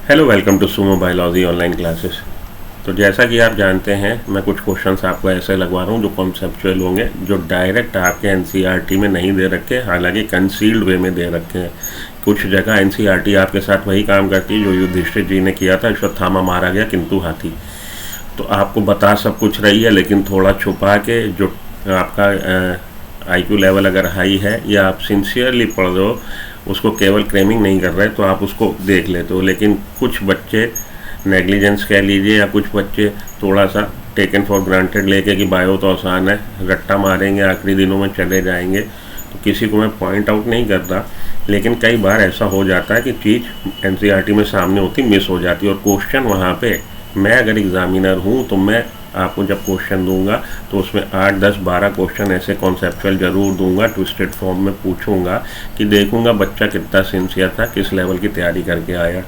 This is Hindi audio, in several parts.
Hello, welcome to Sumo biology online classes. तो जैसा कि आप जानते हैं, मैं कुछ क्वेश्चंस आपको ऐसे लगवा रहा हूँ जो कॉन्सेप्चुअल होंगे, जो डायरेक्ट आपके एनसीईआरटी में नहीं दे रखे, हालांकि कंसील्ड वे में दे रखे हैं। कुछ जगह एनसीईआरटी आपके साथ वही काम करती है जो युधिष्ठिर जी ने किया था, अश्वत्थामा मारा गया किंतु हाथी। तो आपको बता सब कुछ रही है, लेकिन थोड़ा छुपा के जो आपका IQ लेवल अगर हाई है या आप सिंसियरली पढ़ रहे हो, उसको केवल क्रेमिंग नहीं कर रहे तो आप उसको देख लेते हो। लेकिन कुछ बच्चे नेग्लिजेंस कह लीजिए, या कुछ बच्चे थोड़ा सा टेकन फॉर ग्रांटेड लेके कि बायो तो आसान है, रट्टा मारेंगे, आखिरी दिनों में चले जाएंगे। तो किसी को मैं पॉइंट आउट नहीं करता, लेकिन कई बार ऐसा हो जाता है कि चीज़ एनसीईआरटी में सामने होती मिस हो जाती है। और क्वेश्चन वहाँ पे मैं अगर एग्ज़ामिनर हूँ तो मैं आपको जब क्वेश्चन दूंगा तो उसमें 8, 10, 12 क्वेश्चन ऐसे कॉन्सेप्चुअल ज़रूर दूंगा, ट्विस्टेड फॉर्म में पूछूंगा कि देखूंगा बच्चा कितना सिंसियर था, किस लेवल की तैयारी करके आया।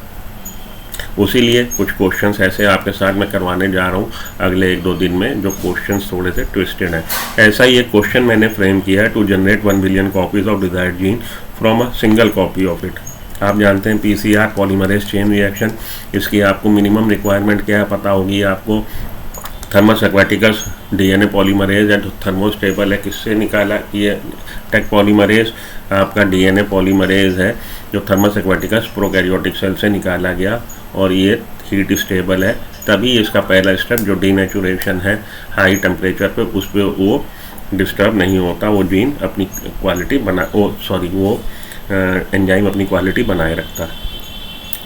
उसी लिए कुछ क्वेश्चंस ऐसे आपके साथ मैं करवाने जा रहा हूँ अगले 1-2 दिन में, जो क्वेश्चंस थोड़े से ट्विस्टेड हैं। ऐसा ही एक क्वेश्चन मैंने फ्रेम किया है, to generate 1 billion copies of desired gene from a single copy of it. आप जानते हैं PCR पॉलीमरेज चेन रिएक्शन, इसकी आपको मिनिमम रिक्वायरमेंट क्या है पता होगी आपको। थर्मस एक्वाटिकस DNA पॉलीमरेज है, थर्मोस्टेबल है, किससे निकाला ये टेक पॉलीमरेज आपका DNA पॉलीमरेज है जो थर्मस एक्वाटिकस प्रोकैरियोटिक सेल से निकाला गया, और ये हीट स्टेबल है। तभी इसका पहला स्टेप जो डीनेचुरेशन है हाई टेम्परेचर पे, उस पर वो डिस्टर्ब नहीं होता, वो जीन अपनी क्वालिटी वो एंजाइम अपनी क्वालिटी बनाए रखता है।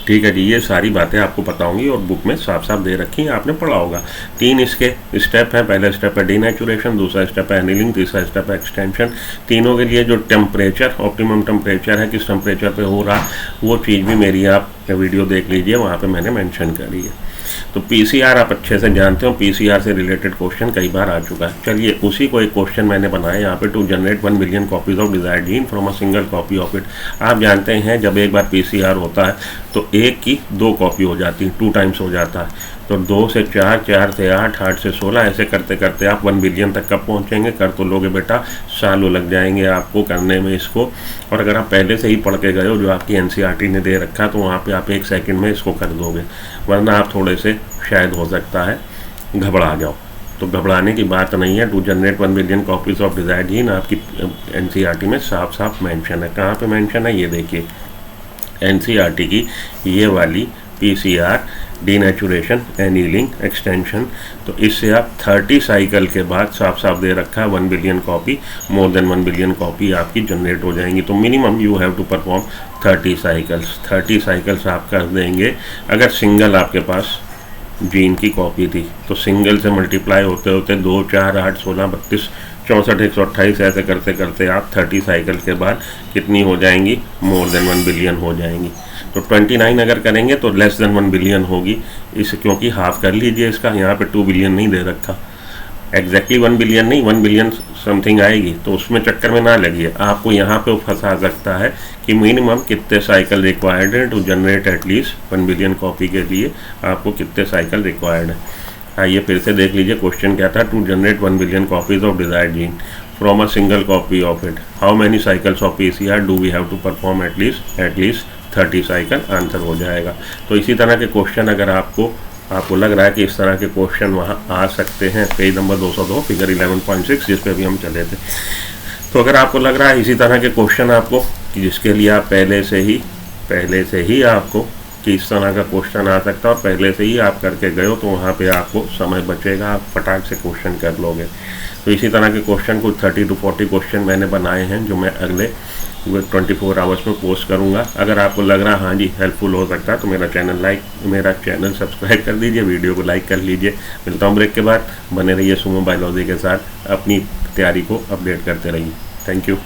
ठीक है जी, ये सारी बातें आपको पता होंगी और बुक में साफ साफ दे रखी हैं, आपने पढ़ा होगा। 3 इसके स्टेप हैं। पहला स्टेप है डीनेचुरेशन, दूसरा स्टेप है एनीलिंग, तीसरा स्टेप है एक्सटेंशन। तीनों के लिए जो टेम्परेचर, ऑप्टिमम टेम्परेचर है, किस टेम्परेचर पे हो रहा, वो चीज़ भी मेरी आप वीडियो देख लीजिए, वहाँ पे मैंने मेंशन करी है। तो PCR आप अच्छे से जानते हो, PCR से रिलेटेड क्वेश्चन कई बार आ चुका है। चलिए उसी को एक क्वेश्चन मैंने बनाया यहाँ पे, to generate 1 billion copies of desired gene from a single copy of it. आप जानते हैं जब एक बार PCR होता है तो 1 की 2 कॉपी हो जाती है, 2 टाइम्स हो जाता है। तो 2 से 4, 4 से 8, 8 से 16, ऐसे करते करते आप 1 बिलियन तक कब पहुँचेंगे? कर तो लोगे बेटा, सालों लग जाएंगे आपको करने में इसको। और अगर आप पहले से ही पढ़ के गए हो जो आपकी एनसीईआरटी ने दे रखा, तो वहाँ पे आप 1 सेकंड में इसको कर दोगे, वरना आप थोड़े से शायद हो सकता है घबरा जाओ। तो घबराने की बात नहीं है। To generate 1 billion copies of desired gene आपकी एनसीईआरटी में साफ साफ मेंशन है। कहाँ पे मेंशन है ये देखिए, एनसीईआरटी की ये वाली PCR डीनेचुरेशन, एनीलिंग, एक्सटेंशन। तो इससे आप 30 साइकिल के बाद साफ साफ दे रखा है 1 billion copy, more than 1 billion copy आपकी जनरेट हो जाएंगी। तो minimum you have to perform 30 cycles. 30 cycles आप कर देंगे। अगर सिंगल आपके पास जीन की कॉपी थी तो सिंगल से मल्टीप्लाई होते होते 2, 4, 8, 16, 32, 64, 128 ऐसे करते करते आप 30 साइकिल के बाद कितनी हो जाएंगी? मोर देन 1 बिलियन हो जाएंगी। तो 29 अगर करेंगे तो लेस देन 1 बिलियन होगी, इस क्योंकि हाफ कर लीजिए इसका, यहाँ पे 2 बिलियन नहीं दे रखा, एग्जैक्टली 1 बिलियन नहीं, 1 बिलियन समथिंग आएगी। तो उसमें चक्कर में ना लगिए, आपको यहाँ पे फंसा सकता है कि मिनिमम कितने साइकिल रिक्वायर्ड है to generate at least 1 billion copy के लिए आपको कितने साइकिल रिक्वायर्ड है। आइए फिर से देख लीजिए, क्वेश्चन क्या था, to generate 1 billion copies of desired gene from a single copy of it, how many cycles of PCR do we have to perform? At least 30 cycle answer हो जाएगा। तो इसी तरह के क्वेश्चन अगर आपको लग रहा है कि इस तरह के क्वेश्चन वहाँ आ सकते हैं, पेज नंबर 202 फिगर 11.6 जिस पे अभी हम चले थे, तो अगर आपको लग रहा है इसी तरह के क्वेश्चन आपको, कि जिसके लिए आप पहले से ही आपको कि इस तरह का क्वेश्चन आ सकता है और पहले से ही आप करके गए हो, तो वहाँ पे आपको समय बचेगा, आप फटाक से क्वेश्चन कर लोगे। तो इसी तरह के क्वेश्चन कुछ 30 to 40 क्वेश्चन मैंने बनाए हैं जो मैं अगले 24 आवर्स में पोस्ट करूंगा। अगर आपको लग रहा हाँ जी हेल्पफुल हो सकता है तो मेरा चैनल सब्सक्राइब कर दीजिए, वीडियो को लाइक कर लीजिए। मिलता हूँ ब्रेक के बाद, बने रहिए सुमो बायोलॉजी के साथ, अपनी तैयारी को अपडेट करते रहिए। Thank you.